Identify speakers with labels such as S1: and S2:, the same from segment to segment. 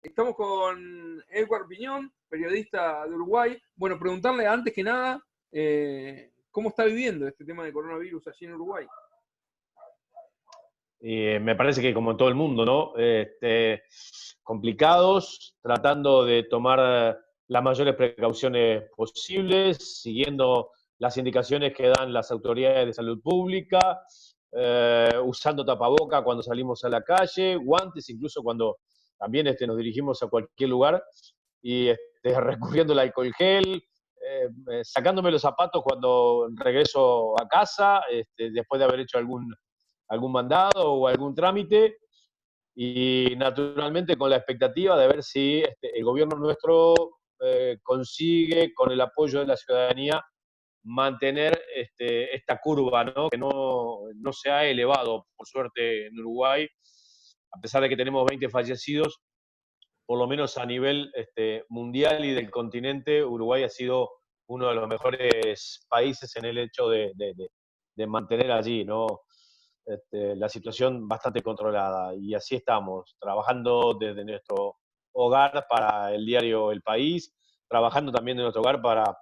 S1: Estamos con Edward Piñón, periodista de Uruguay. Bueno, preguntarle antes que nada, ¿cómo está viviendo este tema de coronavirus allí en Uruguay?
S2: Me parece que como en todo el mundo, ¿no? Complicados, tratando de tomar las mayores precauciones posibles, siguiendo las indicaciones que dan las autoridades de salud pública, usando tapaboca cuando salimos a la calle, guantes incluso cuando también nos dirigimos a cualquier lugar, y recurriendo al alcohol gel, sacándome los zapatos cuando regreso a casa, después de haber hecho algún mandado o algún trámite, y naturalmente con la expectativa de ver si el gobierno nuestro consigue, con el apoyo de la ciudadanía, mantener esta curva, ¿no? Que no se ha elevado, por suerte, en Uruguay, a pesar de que tenemos 20 fallecidos, por lo menos a nivel mundial y del continente, Uruguay ha sido uno de los mejores países en el hecho de mantener allí, ¿no? La situación bastante controlada. Y así estamos, trabajando desde nuestro hogar para el diario El País, trabajando también de nuestro hogar para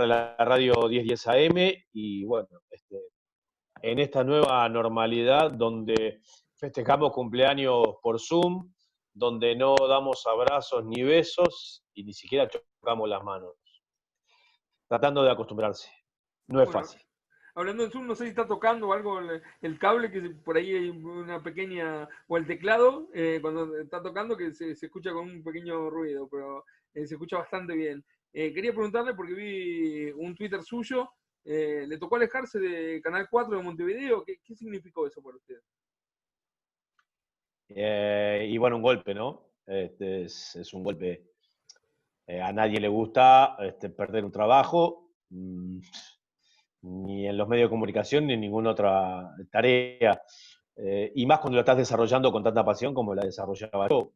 S2: la radio 1010 AM, y bueno, en esta nueva normalidad donde festejamos cumpleaños por Zoom, donde no damos abrazos ni besos y ni siquiera chocamos las manos. Tratando de acostumbrarse. No es
S1: Bueno,
S2: fácil.
S1: hablando de Zoom, no sé si está tocando algo el cable, que por ahí hay una pequeña, o el teclado, cuando está tocando, que se escucha con un pequeño ruido, pero se escucha bastante bien. Quería preguntarle, porque vi un Twitter suyo, le tocó alejarse de Canal 4 de Montevideo. ¿Qué significó eso para usted?
S2: Y bueno, un golpe, ¿no? Es un golpe. A nadie le gusta perder un trabajo, ni en los medios de comunicación, ni en ninguna otra tarea. Y más cuando lo estás desarrollando con tanta pasión como la desarrollaba yo,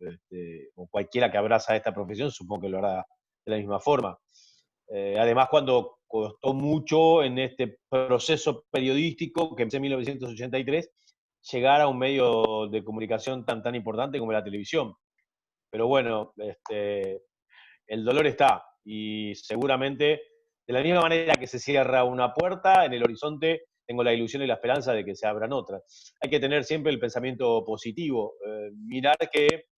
S2: o cualquiera que abraza esta profesión, supongo que lo hará de la misma forma. Además, cuando costó mucho en este proceso periodístico que empecé en 1983, llegar a un medio de comunicación tan importante como la televisión. Pero bueno, el dolor está, y seguramente, de la misma manera que se cierra una puerta, en el horizonte tengo la ilusión y la esperanza de que se abran otras. Hay que tener siempre el pensamiento positivo, mirar que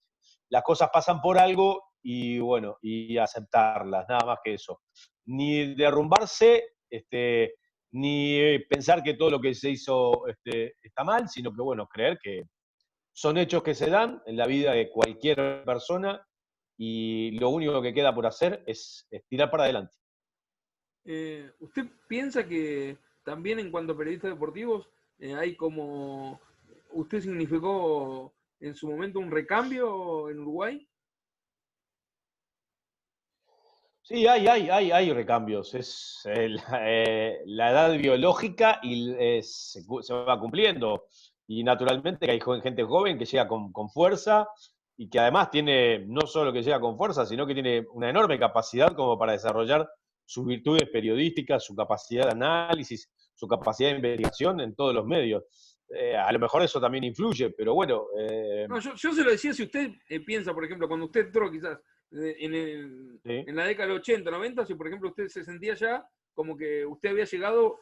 S2: las cosas pasan por algo y bueno, y aceptarlas, nada más que eso. Ni derrumbarse, ni pensar que todo lo que se hizo está mal, sino que bueno, creer que son hechos que se dan en la vida de cualquier persona, y lo único que queda por hacer es tirar para adelante.
S1: ¿Usted piensa que también en cuanto a periodistas deportivos hay como, usted significó en su momento un recambio en Uruguay?
S2: Sí, hay recambios. Es la edad biológica y se va cumpliendo. Y naturalmente que hay gente joven que llega con fuerza, y que además tiene, no solo que llega con fuerza, sino que tiene una enorme capacidad como para desarrollar sus virtudes periodísticas, su capacidad de análisis, su capacidad de investigación en todos los medios. A lo mejor eso también influye, pero bueno.
S1: No, yo se lo decía, si usted piensa, por ejemplo, cuando usted entró quizás
S2: Sí.
S1: en la década del 80, 90, si por ejemplo usted se sentía ya como que usted había llegado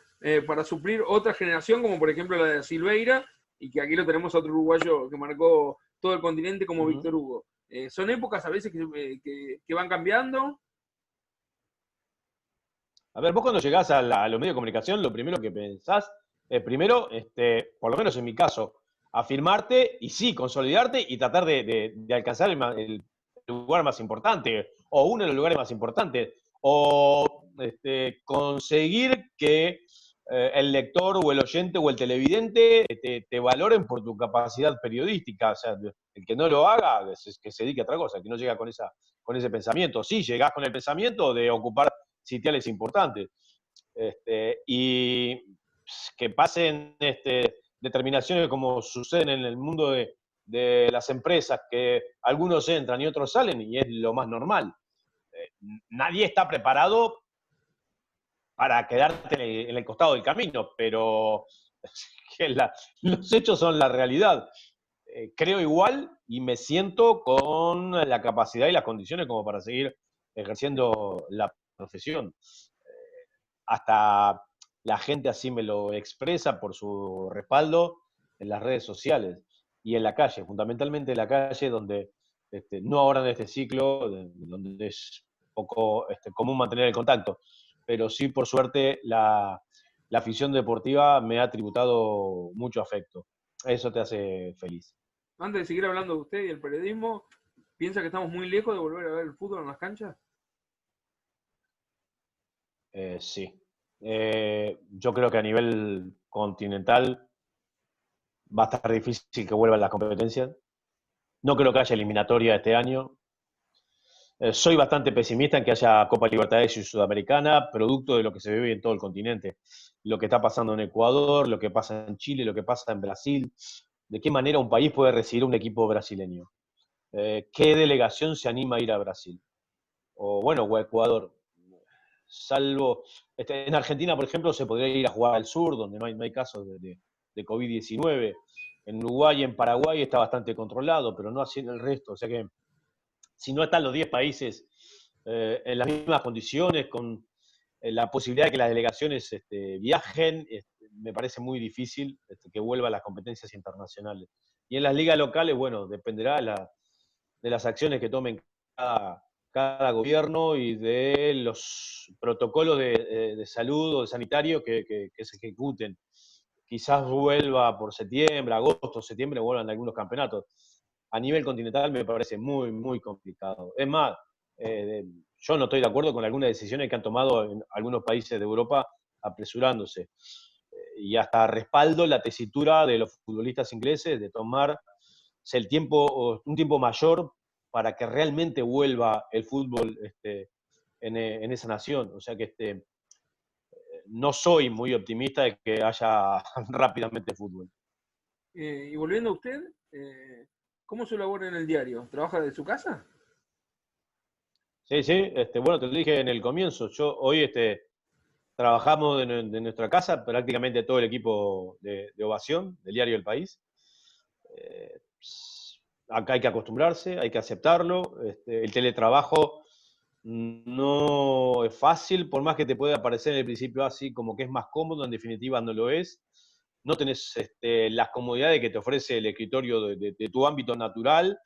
S1: para suplir otra generación, como por ejemplo la de Silveira, y que aquí lo tenemos a otro uruguayo que marcó todo el continente como
S2: Uh-huh.
S1: Víctor Hugo. Son épocas a veces que van cambiando.
S2: A ver, vos cuando llegás a los medios de comunicación, lo primero que pensás es, primero, por lo menos en mi caso, afirmarte y sí, consolidarte y tratar de alcanzar el lugar más importante, o uno de los lugares más importantes, o conseguir que el lector o el oyente o el televidente te valoren por tu capacidad periodística. O sea, el que no lo haga, que se dedique a otra cosa, que no llega con ese pensamiento. Sí, llegás con el pensamiento de ocupar sitiales importantes. Y que pasen determinaciones como suceden en el mundo de las empresas, que algunos entran y otros salen, y es lo más normal. Nadie está preparado para quedarte en el costado del camino, pero los hechos son la realidad. creo igual y me siento con la capacidad y las condiciones como para seguir ejerciendo la profesión. Hasta la gente así me lo expresa por su respaldo en las redes sociales y en la calle, fundamentalmente en la calle, donde no ahora en este ciclo, donde es poco común mantener el contacto, pero sí, por suerte, la afición deportiva me ha tributado mucho afecto. Eso te hace feliz.
S1: Antes de seguir hablando de usted y el periodismo, ¿piensa que estamos muy lejos de volver a ver el fútbol en las canchas?
S2: Sí. Yo creo que a nivel continental va a estar difícil que vuelvan las competencias. No creo que haya eliminatoria este año. Soy bastante pesimista en que haya Copa Libertadores y Sudamericana, producto de lo que se vive en todo el continente. Lo que está pasando en Ecuador, lo que pasa en Chile, lo que pasa en Brasil. ¿De qué manera un país puede recibir un equipo brasileño? ¿Qué delegación se anima a ir a Brasil? O bueno, o a Ecuador. Salvo, en Argentina, por ejemplo, se podría ir a jugar al sur, donde no hay casos de COVID-19. En Uruguay y en Paraguay está bastante controlado, pero no así en el resto. O sea que si no están los 10 países en las mismas condiciones, con la posibilidad de que las delegaciones viajen, me parece muy difícil que vuelvan las competencias internacionales. Y en las ligas locales, bueno, dependerá de las acciones que tomen cada gobierno y de los protocolos de salud o de sanitario que se ejecuten. Quizás vuelva por septiembre, agosto, septiembre, vuelvan algunos campeonatos. A nivel continental me parece muy, muy complicado. Es más, yo no estoy de acuerdo con algunas decisiones que han tomado en algunos países de Europa apresurándose. Y hasta respaldo la tesitura de los futbolistas ingleses de tomarse un tiempo mayor para que realmente vuelva el fútbol en esa nación. O sea que no soy muy optimista de que haya rápidamente fútbol.
S1: Y volviendo a usted, ¿cómo se elabora en el diario? ¿Trabaja de su casa?
S2: Sí, sí, bueno, te lo dije en el comienzo. Yo hoy trabajamos de nuestra casa, prácticamente todo el equipo de Ovación, del diario El País. Eh, Acá hay que acostumbrarse, hay que aceptarlo. El teletrabajo no es fácil, por más que te pueda parecer en el principio así como que es más cómodo, en definitiva no lo es. No tenés las comodidades que te ofrece el escritorio de tu ámbito natural,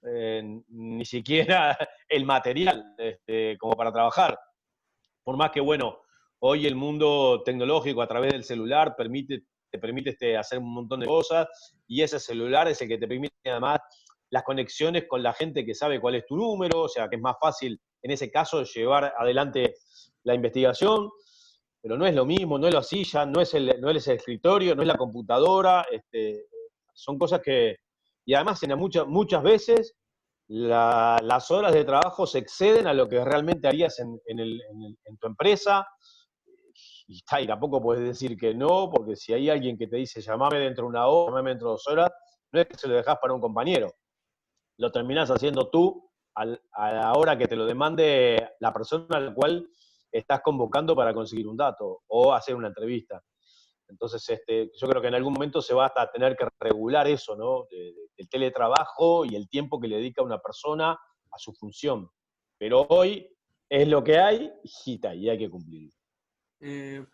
S2: ni siquiera el material como para trabajar. Por más que, bueno, hoy el mundo tecnológico a través del celular te permite hacer un montón de cosas y ese celular es el que te permite además las conexiones con la gente que sabe cuál es tu número, o sea que es más fácil en ese caso llevar adelante la investigación, pero no es lo mismo, no es la silla, no es el escritorio, no es la computadora, son cosas que, y además muchas veces las horas de trabajo se exceden a lo que realmente harías en tu empresa, y tampoco puedes decir que no, porque si hay alguien que te dice llamame dentro de una hora, llamame dentro de 2 horas, no es que se lo dejas para un compañero, lo terminás haciendo tú a la hora que te lo demande la persona a la cual estás convocando para conseguir un dato o hacer una entrevista. Entonces, yo creo que en algún momento se va hasta tener que regular eso, ¿no? Del teletrabajo y el tiempo que le dedica una persona a su función. Pero hoy es lo que hay y hay que cumplirlo.
S1: Eh,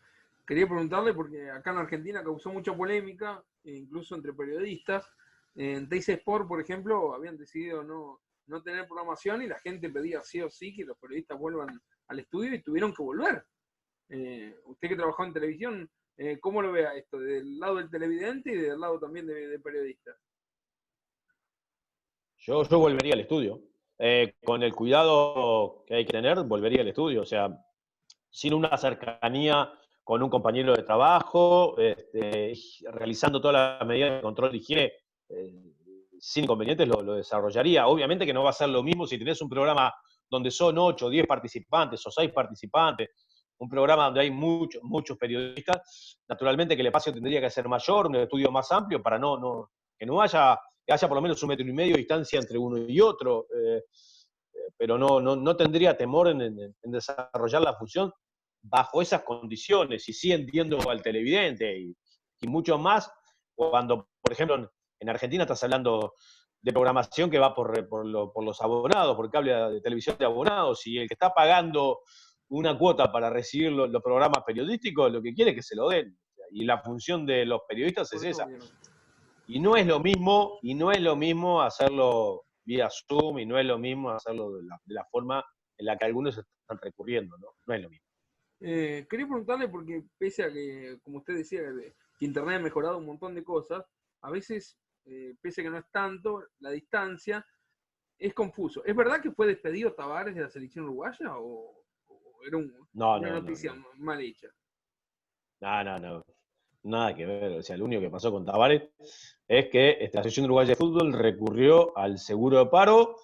S1: Quería preguntarle, porque acá en Argentina causó mucha polémica, incluso entre periodistas. En Teis Sport, por ejemplo, habían decidido no tener programación y la gente pedía sí o sí que los periodistas vuelvan al estudio y tuvieron que volver. Usted que trabajó en televisión, ¿cómo lo vea esto? Del lado del televidente y del lado también de periodistas.
S2: Yo volvería al estudio. Con el cuidado que hay que tener, volvería al estudio. O sea, sin una cercanía con un compañero de trabajo, realizando todas las medidas de control de higiene, eh, sin inconvenientes lo desarrollaría. Obviamente que no va a ser lo mismo si tenés un programa donde son 8 o 10 participantes o 6 participantes, un programa donde hay muchos periodistas, naturalmente que el espacio tendría que ser mayor, un estudio más amplio para que no haya por lo menos 1,5 metros de distancia entre uno y otro, pero no tendría temor en desarrollar la función bajo esas condiciones, y sí entiendo al televidente y mucho más cuando, por ejemplo, En Argentina estás hablando de programación que va por los abonados, por cable de televisión de abonados, y el que está pagando una cuota para recibir los programas periodísticos, lo que quiere es que se lo den. Y la función de los periodistas es esa. Y no es lo mismo hacerlo vía Zoom, y no es lo mismo hacerlo de la forma en la que algunos están recurriendo, ¿no? No es lo mismo.
S1: Quería preguntarle porque pese a que, como usted decía, que Internet ha mejorado un montón de cosas, a veces, pese a que no es tanto, la distancia es confuso. ¿Es verdad que fue despedido Tavares de la selección uruguaya o era una noticia mal hecha?
S2: No. Nada que ver. O sea, lo único que pasó con Tavares es que la selección uruguaya de fútbol recurrió al seguro de paro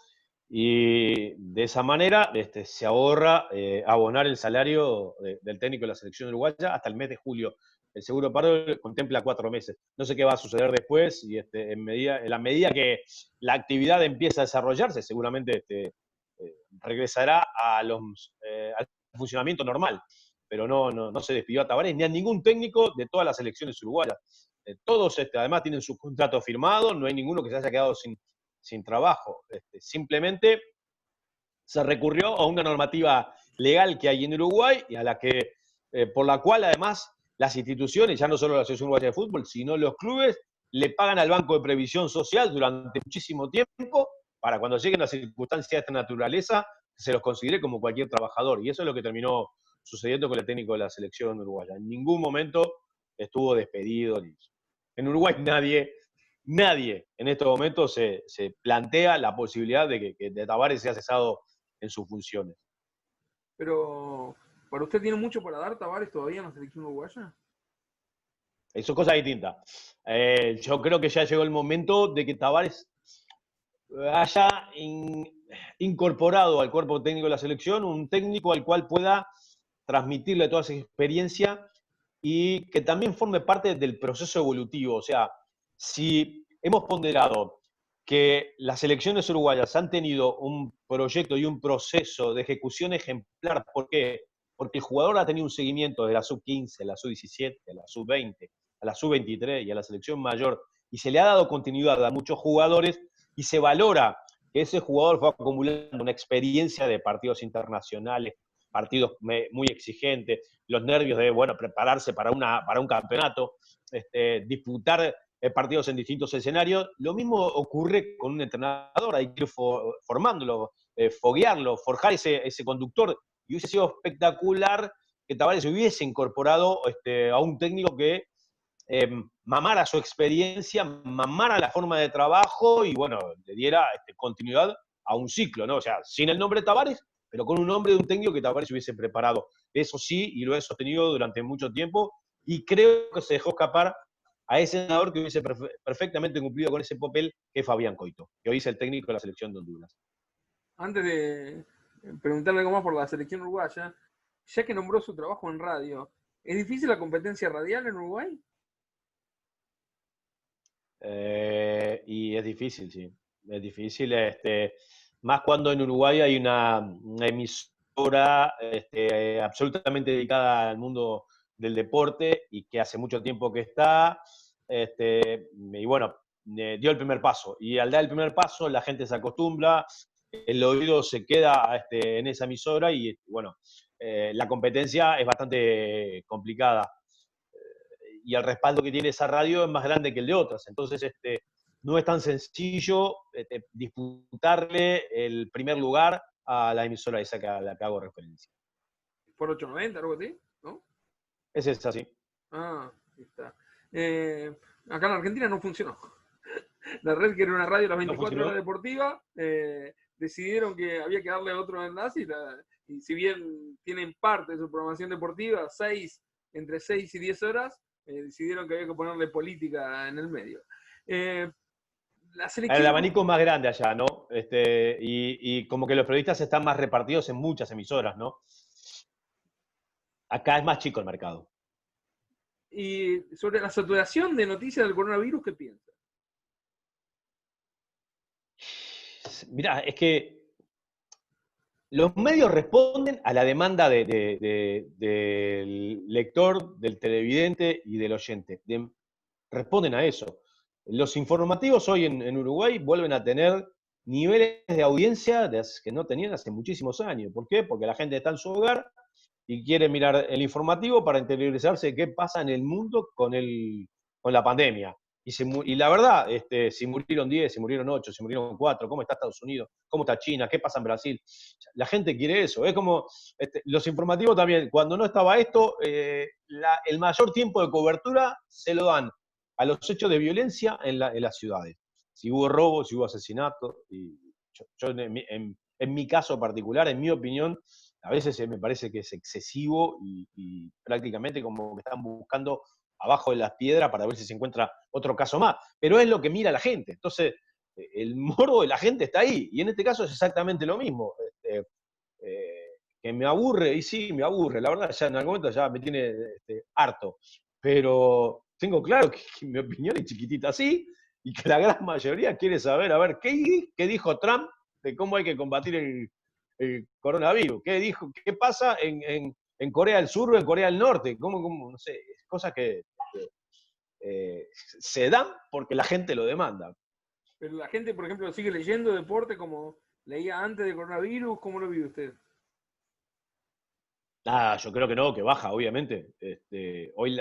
S2: y de esa manera se ahorra abonar el salario del técnico de la selección uruguaya hasta el mes de julio. El seguro de paro contempla 4 meses. No sé qué va a suceder después y en la medida que la actividad empieza a desarrollarse, seguramente regresará al funcionamiento normal. Pero no se despidió a Tavares ni a ningún técnico de todas las selecciones uruguayas. Todos además tienen sus contratos firmados, no hay ninguno que se haya quedado sin trabajo. Simplemente se recurrió a una normativa legal que hay en Uruguay y por la cual además las instituciones, ya no solo la Selección Uruguaya de Fútbol, sino los clubes, le pagan al Banco de Previsión Social durante muchísimo tiempo para cuando lleguen las circunstancias de esta naturaleza se los considere como cualquier trabajador. Y eso es lo que terminó sucediendo con el técnico de la selección uruguaya. En ningún momento estuvo despedido. En Uruguay nadie en estos momentos se plantea la posibilidad de que de Tavares sea cesado en sus funciones.
S1: Pero, ¿para usted tiene mucho para dar Tavares todavía en la selección uruguaya?
S2: Eso es cosa distinta. Yo creo que ya llegó el momento de que Tavares haya incorporado al cuerpo técnico de la selección un técnico al cual pueda transmitirle toda esa experiencia y que también forme parte del proceso evolutivo. O sea, si hemos ponderado que las selecciones uruguayas han tenido un proyecto y un proceso de ejecución ejemplar, ¿por qué? Porque el jugador ha tenido un seguimiento de la sub-15, a la sub-17, a la sub-20, a la sub-23 y a la selección mayor, y se le ha dado continuidad a muchos jugadores y se valora que ese jugador fue acumulando una experiencia de partidos internacionales, partidos muy exigentes, los nervios de prepararse para un campeonato, disputar partidos en distintos escenarios. Lo mismo ocurre con un entrenador, hay que ir formándolo, foguearlo, forjar ese conductor. Y hubiese sido espectacular que Tavares hubiese incorporado a un técnico que mamara su experiencia, mamara la forma de trabajo y le diera continuidad a un ciclo, ¿no? O sea, sin el nombre de Tavares, pero con un nombre de un técnico que Tavares hubiese preparado. Eso sí, y lo he sostenido durante mucho tiempo, y creo que se dejó escapar a ese entrenador que hubiese perfectamente cumplido con ese papel, que es Fabián Coito, que hoy es el técnico de la selección de Honduras.
S1: Antes de preguntarle algo más por la selección uruguaya, ya que nombró su trabajo en radio, ¿es difícil la competencia radial en Uruguay?
S2: Y es difícil, sí. Es difícil, más cuando en Uruguay hay una emisora absolutamente dedicada al mundo del deporte y que hace mucho tiempo que está, y dio el primer paso. Y al dar el primer paso, la gente se acostumbra, el oído se queda en esa emisora y la competencia es bastante complicada y el respaldo que tiene esa radio es más grande que el de otras. Entonces, no es tan sencillo disputarle el primer lugar a la emisora esa a la que hago referencia.
S1: Por 890, algo así, ¿no?
S2: Es así.
S1: Ah, está. Acá en Argentina no funcionó. La red, que era una radio las 24 horas deportiva, decidieron que había que darle otro enlace y si bien tienen parte de su programación deportiva, entre 6 y 10 horas, decidieron que había que ponerle política en el medio.
S2: La selección... El abanico es más grande allá, ¿no? Y como que los periodistas están más repartidos en muchas emisoras, ¿no? Acá es más chico el mercado.
S1: Y sobre la saturación de noticias del coronavirus, ¿qué piensa?
S2: Mirá, es que los medios responden a la demanda del lector, del televidente y del oyente. Responden a eso. Los informativos hoy en Uruguay vuelven a tener niveles de audiencia que no tenían hace muchísimos años. ¿Por qué? Porque la gente está en su hogar y quiere mirar el informativo para interiorizarse de qué pasa en el mundo con la pandemia. Y la verdad, si murieron 10, si murieron 8, si murieron 4, cómo está Estados Unidos, cómo está China, qué pasa en Brasil. La gente quiere eso. Es como los informativos también, cuando no estaba esto, el mayor tiempo de cobertura se lo dan a los hechos de violencia en las ciudades. Si hubo robos, si hubo asesinatos. Y yo en mi caso particular, en mi opinión, a veces me parece que es excesivo y prácticamente como que están buscando abajo de las piedras para ver si se encuentra otro caso más. Pero es lo que mira la gente. Entonces, el morbo de la gente está ahí. Y en este caso es exactamente lo mismo. Que me aburre, y sí, me aburre. La verdad, ya en algún momento ya me tiene harto. Pero tengo claro que mi opinión es chiquitita así y que la gran mayoría quiere saber, a ver, ¿qué dijo Trump de cómo hay que combatir el coronavirus? ¿Qué pasa en Corea del Sur o en Corea del Norte? No sé, cosas que se dan porque la gente lo demanda.
S1: Pero la gente, por ejemplo, sigue leyendo deporte como leía antes de coronavirus. ¿Cómo lo vive usted?
S2: Yo creo que no, que baja, obviamente. Hoy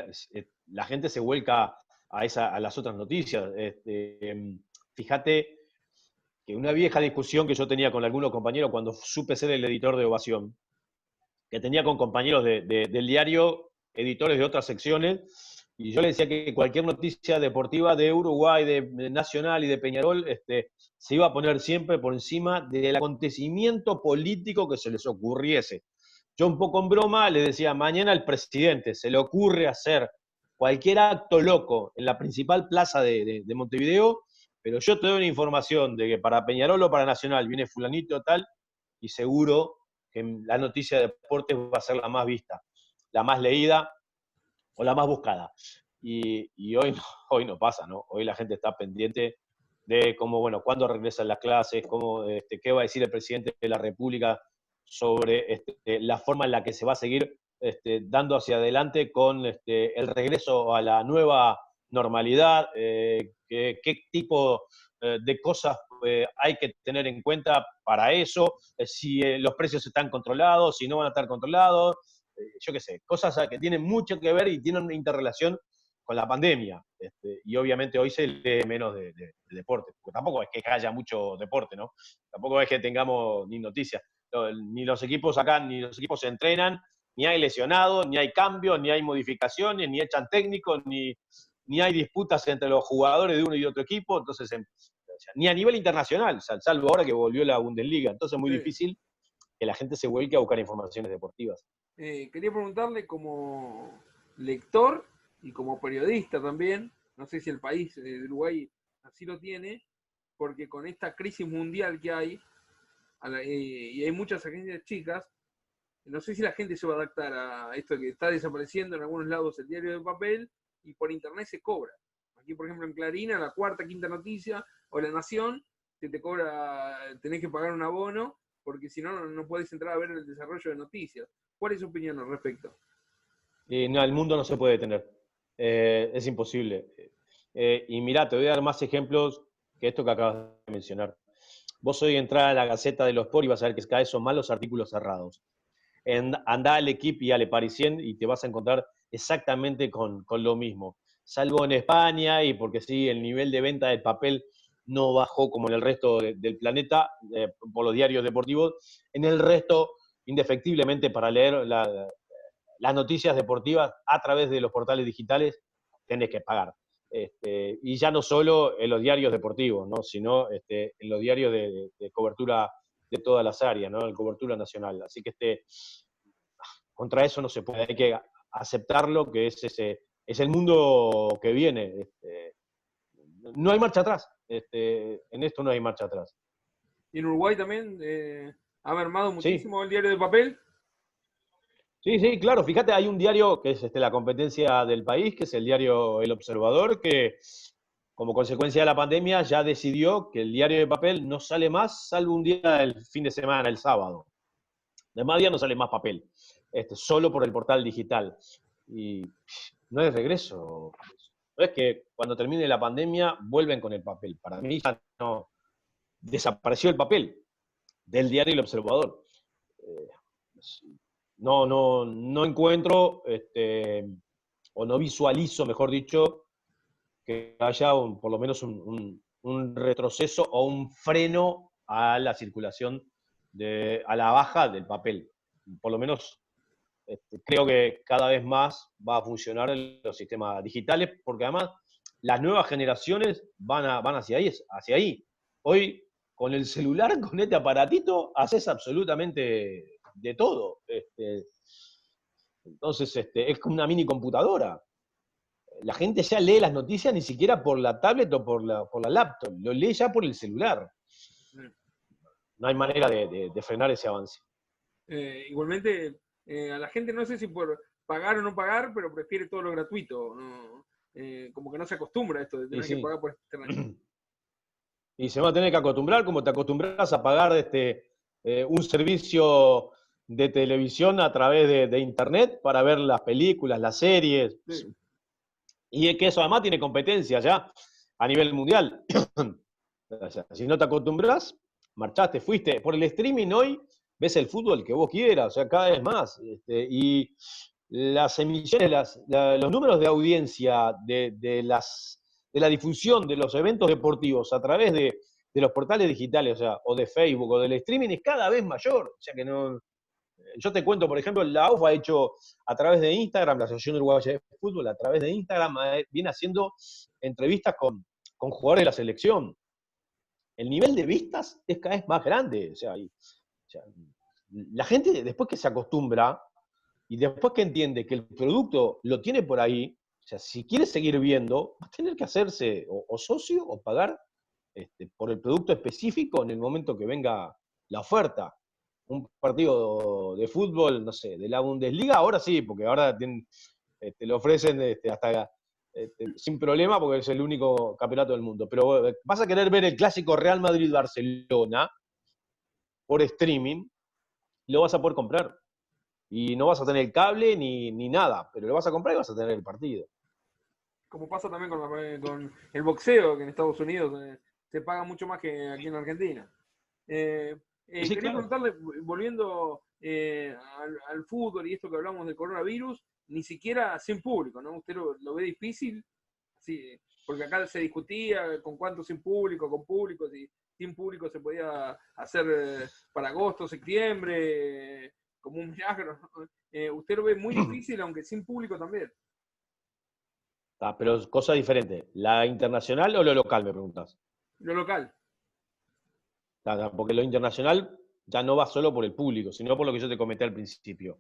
S2: la gente se vuelca a las otras noticias. Fíjate que una vieja discusión que yo tenía con algunos compañeros cuando supe ser el editor de Ovación, que tenía con compañeros del diario, editores de otras secciones, y yo le decía que cualquier noticia deportiva de Uruguay, de Nacional y de Peñarol, se iba a poner siempre por encima del acontecimiento político que se les ocurriese. Yo un poco en broma le decía, mañana al presidente se le ocurre hacer cualquier acto loco en la principal plaza de Montevideo, pero yo te doy una información de que para Peñarol o para Nacional viene fulanito tal, y seguro que la noticia de deportes va a ser la más vista, la más leída o la más buscada. Y hoy no pasa, ¿no? Hoy la gente está pendiente de cómo, bueno, cuándo regresan las clases, qué va a decir el presidente de la República sobre la forma en la que se va a seguir dando hacia adelante con el regreso a la nueva normalidad, qué tipo de cosas hay que tener en cuenta para eso, si los precios están controlados, si no van a estar controlados, yo qué sé, cosas que tienen mucho que ver y tienen una interrelación con la pandemia. Y obviamente hoy se lee menos de deporte, porque tampoco es que haya mucho deporte, ¿no? Tampoco es que tengamos ni noticias. Ni los equipos acá, ni los equipos se entrenan, ni hay lesionados, ni hay cambios, ni hay modificaciones, ni echan técnicos, ni hay disputas entre los jugadores de uno y otro equipo, entonces, ni a nivel internacional, salvo ahora que volvió la Bundesliga. Entonces es muy
S1: Sí.
S2: difícil que la gente se vuelque a buscar informaciones deportivas.
S1: Quería preguntarle como lector y como periodista también, no sé si el país de Uruguay así lo tiene, porque con esta crisis mundial que hay, y hay muchas agencias chicas, no sé si la gente se va a adaptar a esto que está desapareciendo en algunos lados el diario de papel y por internet se cobra. Aquí, por ejemplo, en Clarín, a la cuarta, quinta noticia, o La Nación, te cobra, tenés que pagar un abono, porque si no, no podés entrar a ver el desarrollo de noticias. ¿Cuál es su opinión al respecto?
S2: No, el mundo no se puede detener. Es imposible. Y mirá, te voy a dar más ejemplos que esto que acabas de mencionar. Vos hoy entrás a la Gaceta de los Sport y vas a ver que cada vez son más los artículos cerrados. Andá al equipo y al Le Parisien y te vas a encontrar exactamente con lo mismo. Salvo en España y porque sí, el nivel de venta del papel no bajó como en el resto del planeta por los diarios deportivos. En el resto, indefectiblemente, para leer las noticias deportivas a través de los portales digitales tenés que pagar. Y ya no solo en los diarios deportivos, ¿no? Sino en los diarios de cobertura de todas las áreas, ¿no? En cobertura nacional. Así que contra eso no se puede, hay que aceptarlo, que es el mundo que viene. No hay marcha atrás, en esto no hay marcha atrás.
S1: Y en Uruguay también ha mermado
S2: Sí,
S1: muchísimo el diario de papel.
S2: sí, sí, claro. Fíjate, hay un diario que es la competencia del país, que es el diario El Observador, que como consecuencia de la pandemia ya decidió que el diario de papel no sale más, salvo un día el fin de semana, el sábado. De más día no sale más papel, solo por el portal digital. Y no hay regreso. No es que cuando termine la pandemia vuelven con el papel. Para mí ya no, desapareció el papel del diario El Observador. Eh, no encuentro, o no visualizo, mejor dicho, que haya por lo menos un retroceso o un freno a la circulación, a la baja del papel. Por lo menos creo que cada vez más va a funcionar en los sistemas digitales, porque además las nuevas generaciones van hacia ahí, hacia ahí. Hoy, con el celular, con este aparatito, haces absolutamente de todo. Entonces, es como una mini computadora. La gente ya lee las noticias ni siquiera por la tablet o por la laptop, lo lee ya por el celular. No hay manera de frenar ese avance.
S1: Igualmente, a la gente no sé si por pagar o no pagar, pero prefiere todo lo gratuito, ¿no? Como que no se acostumbra a esto de tener que pagar por internet.
S2: Y se va a tener que acostumbrar, como te acostumbras a pagar un servicio de televisión a través de internet para ver las películas, las series. Sí. Y es que eso además tiene competencia ya a nivel mundial. O sea, si no te acostumbras, marchaste, fuiste. Por el streaming hoy ves el fútbol que vos quieras, o sea, cada vez más. Y las emisiones, los números de audiencia de la difusión de los eventos deportivos a través de los portales digitales, o sea, o de Facebook o del streaming, es cada vez mayor. O sea que no. Yo te cuento, por ejemplo, la AUF ha hecho a través de Instagram, la Asociación Uruguaya de Fútbol, a través de Instagram, viene haciendo entrevistas con jugadores de la selección. El nivel de vistas es cada vez más grande. O sea, la gente, después que se acostumbra y después que entiende que el producto lo tiene por ahí, o sea, si quiere seguir viendo, va a tener que hacerse o socio o pagar por el producto específico en el momento que venga la oferta. Un partido de fútbol, no sé, de la Bundesliga, ahora sí, porque ahora lo ofrecen hasta sin problema porque es el único campeonato del mundo. Pero vas a querer ver el clásico Real Madrid-Barcelona por streaming, lo vas a poder comprar. Y no vas a tener cable ni nada, pero lo vas a comprar y vas a tener el partido.
S1: Como pasa también con el boxeo, que en Estados Unidos se paga mucho más que aquí en Argentina.
S2: Sí,
S1: quería
S2: claro.
S1: preguntarle, volviendo al fútbol y esto que hablamos del coronavirus, ni siquiera sin público, ¿no? ¿Usted lo ve difícil? Sí, porque acá se discutía con cuánto sin público, con público, si sin público se podía hacer para agosto, septiembre, como un milagro. ¿Usted lo ve muy difícil, aunque sin público también?
S2: Pero cosa diferente. ¿La internacional o lo local, me preguntas?
S1: Lo local.
S2: Porque lo internacional ya no va solo por el público, sino por lo que yo te comenté al principio.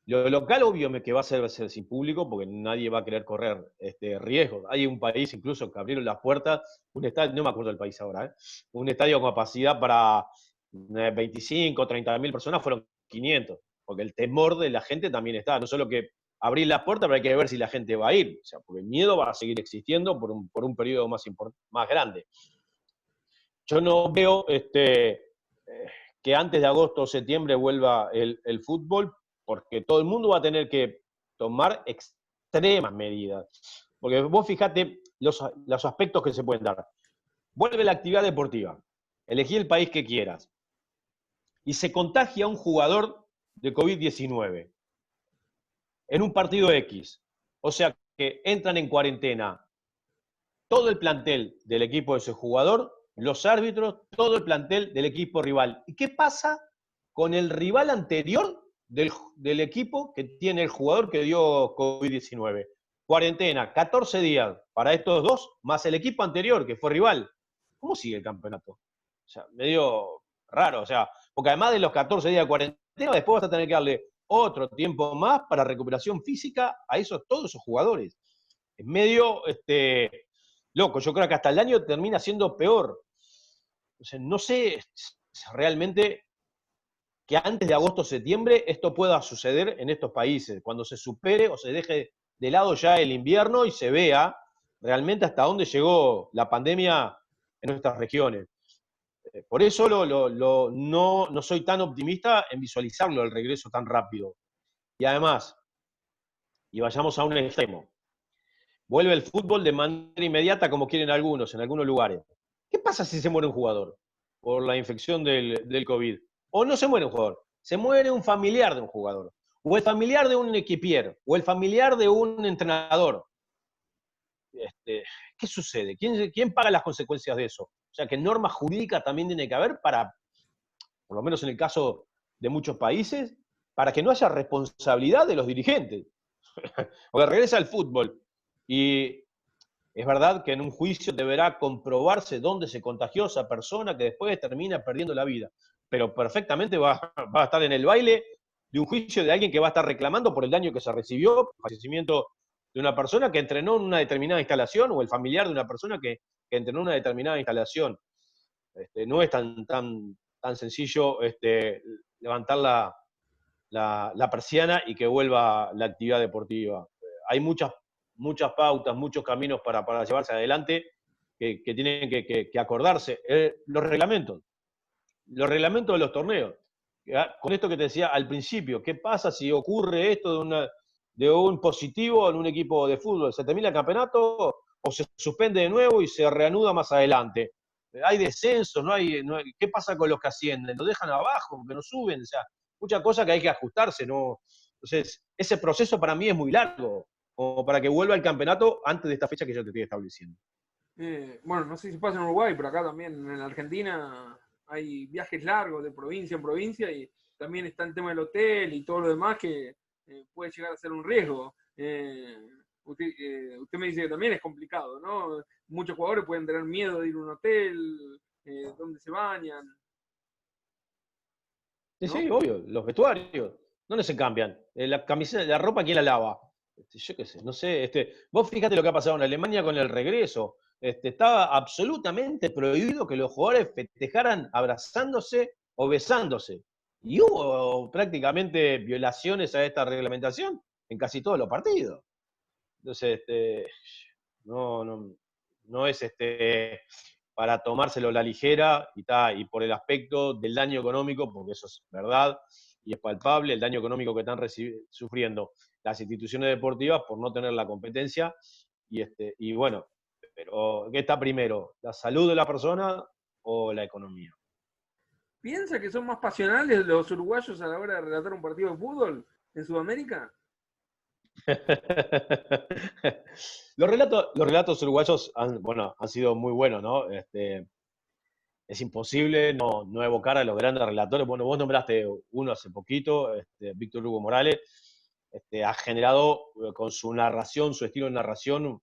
S2: Lo local, obvio, que va a ser sin público, porque nadie va a querer correr riesgos. Hay un país incluso que abrieron las puertas, un estadio, no me acuerdo del país ahora, un estadio con capacidad para 25, 30 mil personas, fueron 500, porque el temor de la gente también está. No solo que abrir las puertas, pero hay que ver si la gente va a ir, o sea, porque el miedo va a seguir existiendo por un periodo más grande. Yo no veo que antes de agosto o septiembre vuelva el fútbol, porque todo el mundo va a tener que tomar extremas medidas. Porque vos fijate los aspectos que se pueden dar. Vuelve la actividad deportiva, elegí el país que quieras, y se contagia un jugador de COVID-19 en un partido X. O sea que entran en cuarentena todo el plantel del equipo de ese jugador, los árbitros, todo el plantel del equipo rival. ¿Y qué pasa con el rival anterior del equipo que tiene el jugador que dio COVID-19? Cuarentena, 14 días para estos dos, más el equipo anterior que fue rival. ¿Cómo sigue el campeonato? O sea, medio raro, o sea, porque además de los 14 días de cuarentena, después vas a tener que darle otro tiempo más para recuperación física a todos esos jugadores. Es medio loco, yo creo que hasta el año termina siendo peor. Entonces, no sé realmente que antes de agosto o septiembre esto pueda suceder en estos países, cuando se supere o se deje de lado ya el invierno y se vea realmente hasta dónde llegó la pandemia en nuestras regiones. Por eso no soy tan optimista en visualizarlo el regreso tan rápido. Y además, y vayamos a un extremo, vuelve el fútbol de manera inmediata como quieren algunos, en algunos lugares. ¿Qué pasa si se muere un jugador por la infección del COVID? O no se muere un jugador, se muere un familiar de un jugador, o el familiar de un equipier, o el familiar de un entrenador. ¿Qué sucede? ¿Quién paga las consecuencias de eso? O sea, ¿qué norma jurídica también tiene que haber para, por lo menos en el caso de muchos países, para que no haya responsabilidad de los dirigentes? Porque regresa al fútbol y es verdad que en un juicio deberá comprobarse dónde se contagió esa persona que después termina perdiendo la vida, pero perfectamente va a estar en el baile de un juicio de alguien que va a estar reclamando por el daño que se recibió, el fallecimiento de una persona que entrenó en una determinada instalación o el familiar de una persona que entrenó en una determinada instalación. No es tan sencillo levantar la persiana y que vuelva la actividad deportiva. Hay muchas pautas, muchos caminos para llevarse adelante que tienen que acordarse. Los reglamentos de los torneos. Con esto que te decía al principio, ¿qué pasa si ocurre esto de un positivo en un equipo de fútbol? ¿Se termina el campeonato o se suspende de nuevo y se reanuda más adelante? ¿Hay descensos? No hay, ¿qué pasa con los que ascienden? ¿Lo dejan abajo? ¿Que no suben? O sea, muchas cosas que hay que ajustarse, ¿no? Entonces, ese proceso para mí es muy largo, como para que vuelva el campeonato antes de esta fecha que yo te estoy estableciendo.
S1: Bueno, no sé si pasa en Uruguay, pero acá también en la Argentina hay viajes largos de provincia en provincia y también está el tema del hotel y todo lo demás que puede llegar a ser un riesgo. Usted me dice que también es complicado, ¿no? Muchos jugadores pueden tener miedo de ir a un hotel, donde se bañan,
S2: Sí,
S1: ¿no?
S2: sí, obvio, los vestuarios. ¿Dónde se cambian? La camiseta, la ropa, ¿quién la lava? Yo qué sé, no sé. Vos fíjate lo que ha pasado en Alemania con el regreso. Estaba absolutamente prohibido que los jugadores festejaran abrazándose o besándose. Y hubo prácticamente violaciones a esta reglamentación en casi todos los partidos. Entonces, no, no, no es para tomárselo a la ligera y por el aspecto del daño económico, porque eso es verdad y es palpable, el daño económico que están sufriendo las instituciones deportivas por no tener la competencia. Y bueno, pero ¿qué está primero? ¿La salud de la persona o la economía?
S1: ¿Piensa que son más pasionales los uruguayos a la hora de relatar un partido de fútbol en Sudamérica?
S2: Los relatos uruguayos han sido muy buenos, ¿no? Es imposible no evocar a los grandes relatores. Bueno, vos nombraste uno hace poquito, Víctor Hugo Morales, ha generado con su narración, su estilo de narración,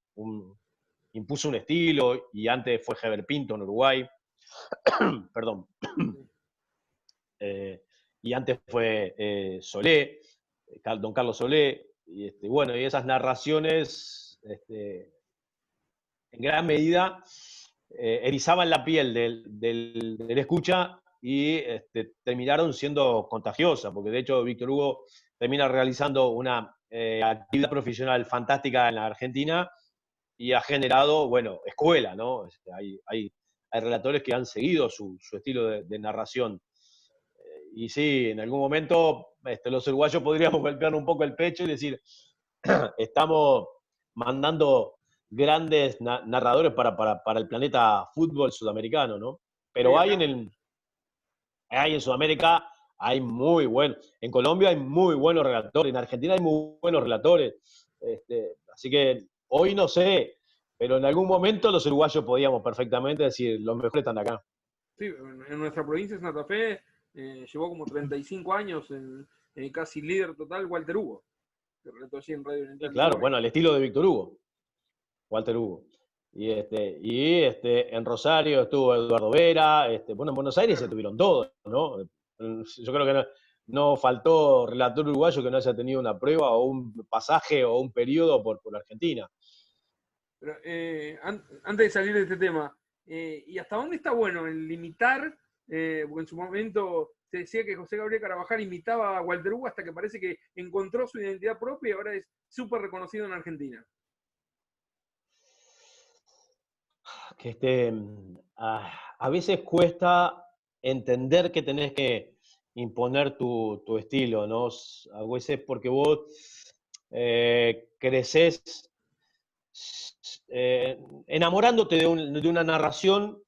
S2: impuso un estilo, y antes fue Heber Pinto en Uruguay, perdón, y antes fue Solé, don Carlos Solé, y bueno, y esas narraciones, en gran medida erizaban la piel del escucha y terminaron siendo contagiosas, porque de hecho Víctor Hugo termina realizando una actividad profesional fantástica en la Argentina y ha generado, bueno, escuela, ¿no? Hay relatores que han seguido su estilo de narración. Y sí, en algún momento los uruguayos podríamos golpear un poco el pecho y decir, estamos mandando grandes narradores para el planeta fútbol sudamericano, ¿no?
S1: Sí,
S2: Pero
S1: acá.
S2: hay en Sudamérica, hay muy buenos, en Colombia hay muy buenos relatores, en Argentina hay muy buenos relatores, así que hoy no sé, pero en algún momento los uruguayos podíamos perfectamente decir, los mejores están acá.
S1: Sí, en nuestra provincia de Santa Fe llevó como 35 años en casi líder total Walter Hugo, que relató allí en Radio
S2: Sí,
S1: Oriental de
S2: claro,
S1: Uruguay.
S2: bueno, al estilo de Víctor Hugo, Walter Hugo. En Rosario estuvo Eduardo Vera, bueno, en Buenos Aires se
S1: Claro.
S2: tuvieron todos, ¿no? Yo creo que no faltó relator uruguayo que no haya tenido una prueba o un pasaje o un periodo por Argentina.
S1: Pero, antes de salir de este tema, ¿y hasta dónde está bueno el limitar? Porque en su momento se decía que José Gabriel Carabajal imitaba a Walter Hugo hasta que parece que encontró su identidad propia y ahora es súper reconocido en Argentina.
S2: Que a veces cuesta entender que tenés que imponer tu estilo, ¿no? A veces porque vos creces enamorándote de una narración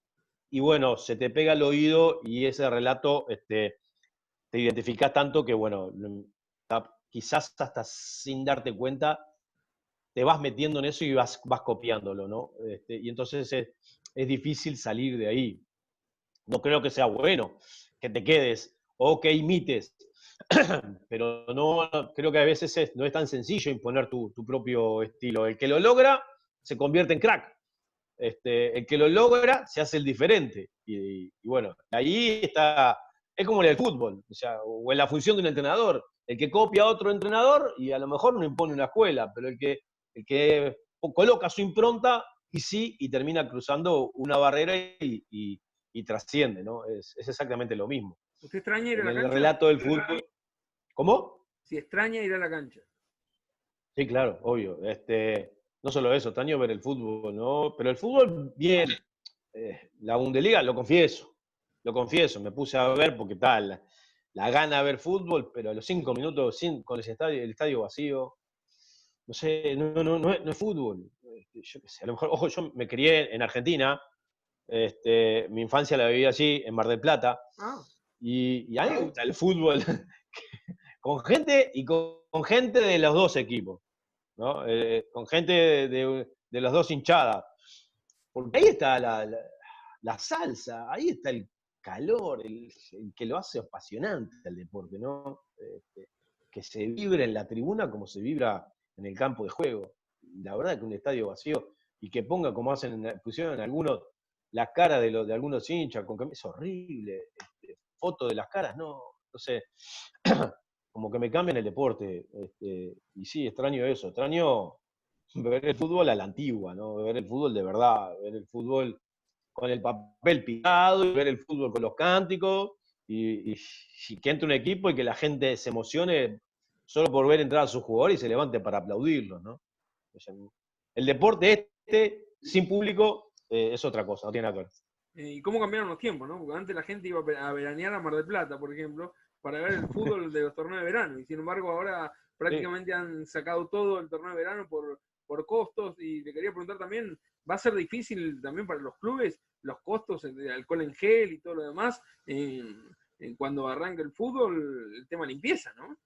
S2: y bueno, se te pega al oído y ese relato te identificás tanto que bueno, quizás hasta sin darte cuenta te vas metiendo en eso y vas copiándolo, ¿no? Y entonces es difícil salir de ahí. No creo que sea bueno que te quedes o que imites, pero no creo que a veces no es tan sencillo imponer tu propio estilo. El que lo logra se convierte en crack. El que lo logra se hace el diferente. Y bueno, ahí está, es como en el fútbol, o sea, o en la función de un entrenador. El que copia a otro entrenador y a lo mejor no impone una escuela, pero el que coloca su impronta y sí, y termina cruzando una barrera y trasciende, ¿no? Es exactamente lo mismo.
S1: ¿Usted extraña ir a
S2: En
S1: la
S2: el
S1: cancha?
S2: relato del fútbol. ¿Cómo?
S1: Si extraña ir a la cancha.
S2: Sí, claro, obvio. No solo eso, extraño ver el fútbol, ¿no? Pero el fútbol, bien. La Bundesliga, lo confieso, me puse a ver porque tal, la gana de ver fútbol, pero a los 5 minutos con el estadio vacío, no sé, no es fútbol. Yo qué sé, a lo mejor, ojo, yo me crié en Argentina, mi infancia la viví allí, en Mar del Plata,
S1: Ah,
S2: y a mí me gusta el fútbol con gente y con gente de los dos equipos, ¿no? Con gente de las dos hinchadas. Porque ahí está la salsa, ahí está el calor, el que lo hace apasionante el deporte, ¿no? Que se vibra en la tribuna como se vibra en el campo de juego. La verdad que un estadio vacío y que ponga como pusieron algunos las caras de algunos hinchas con es horrible. Fotos de las caras, no sé. Como que me cambian el deporte. Y sí, extraño eso, extraño ver el fútbol a la antigua, ¿no? Ver el fútbol de verdad, ver el fútbol con el papel picado y ver el fútbol con los cánticos y que entre un equipo y que la gente se emocione solo por ver entrar a sus jugadores y se levante para aplaudirlos, ¿no? O sea, el deporte sin público, es otra cosa, no tiene nada que ver.
S1: ¿y cómo cambiaron los tiempos, no? Porque antes la gente iba a veranear a Mar del Plata, por ejemplo, para ver el fútbol de los torneos de verano. Y sin embargo, ahora
S2: Sí.
S1: prácticamente han sacado todo el torneo de verano por costos. Y le quería preguntar también, ¿va a ser difícil también para los clubes los costos de alcohol en gel y todo lo demás cuando arranque el fútbol, el tema limpieza, ¿no?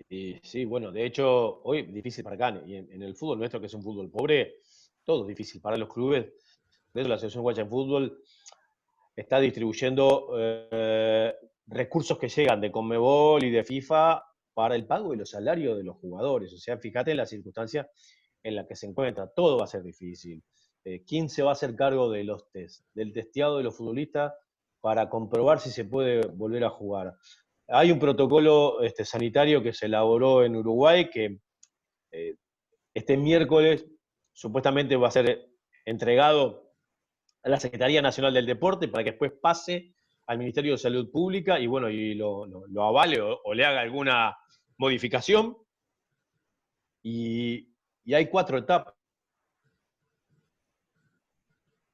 S2: Y sí, bueno, de hecho, hoy es difícil para acá, y en el fútbol nuestro, que es un fútbol pobre, todo es difícil para los clubes. De hecho, la Asociación Guacha de Fútbol está distribuyendo recursos que llegan de Conmebol y de FIFA para el pago de los salarios de los jugadores. O sea, fíjate en la circunstancia en la que se encuentra. Todo va a ser difícil. ¿Quién se va a hacer cargo de los test, del testeado de los futbolistas para comprobar si se puede volver a jugar? Hay un protocolo sanitario que se elaboró en Uruguay que eh, este miércoles supuestamente va a ser entregado a la Secretaría Nacional del Deporte para que después pase al Ministerio de Salud Pública y bueno, y lo avale o le haga alguna modificación. Y hay 4 etapas.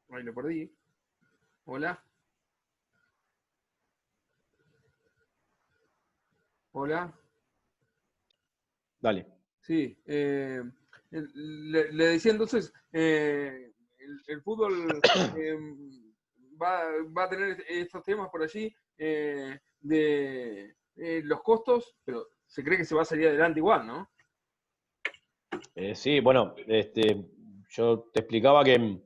S1: Ahí lo perdí. Hola, hola.
S2: Dale.
S1: Sí, le decía entonces, el fútbol eh, va a tener estos temas por allí de los costos, pero se cree que se va a salir adelante igual, ¿no?
S2: Sí, bueno, yo te explicaba que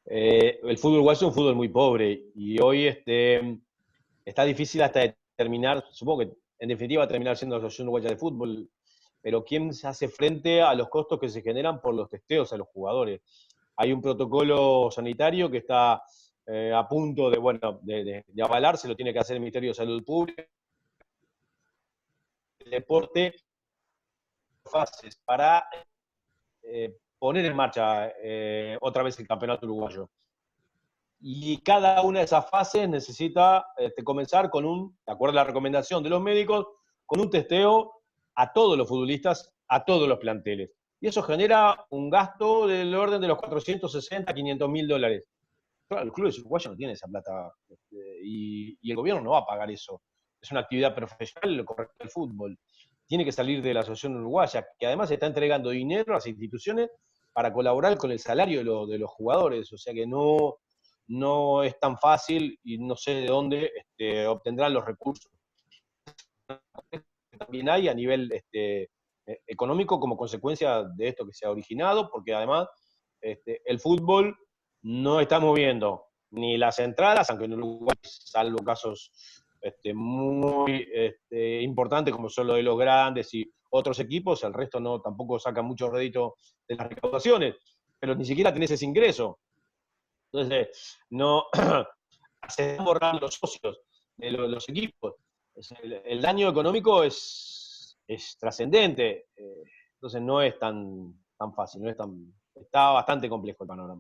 S2: el fútbol uruguayo es un fútbol muy pobre y hoy está difícil hasta determinar, supongo que en definitiva va a terminar siendo la Asociación Uruguaya de Fútbol, pero ¿quién se hace frente a los costos que se generan por los testeos a los jugadores? Hay un protocolo sanitario que está a punto de, bueno, de avalarse, lo tiene que hacer el Ministerio de Salud Pública, el deporte, fases para poner en marcha otra vez el campeonato uruguayo. Y cada una de esas fases necesita comenzar de acuerdo a la recomendación de los médicos, con un testeo a todos los futbolistas, a todos los planteles. Y eso genera un gasto del orden de los 460, 500 mil dólares. Claro, los clubes uruguayos no tienen esa plata y el gobierno no va a pagar eso. Es una actividad profesional, lo correcto del fútbol. tiene que salir de la Asociación Uruguaya, que además está entregando dinero a las instituciones para colaborar con el salario de los jugadores, o sea que no es tan fácil y no sé de dónde obtendrán los recursos que también hay a nivel económico como consecuencia de esto que se ha originado, porque además el fútbol no está moviendo ni las entradas, aunque en Uruguay, salvo casos muy importantes como son los de los grandes y otros equipos, el resto no tampoco saca mucho rédito de las recaudaciones, pero ni siquiera tenés ese ingreso. Entonces, no se están borrando los socios de los equipos. El daño económico es trascendente, entonces no es tan fácil, está bastante complejo el panorama.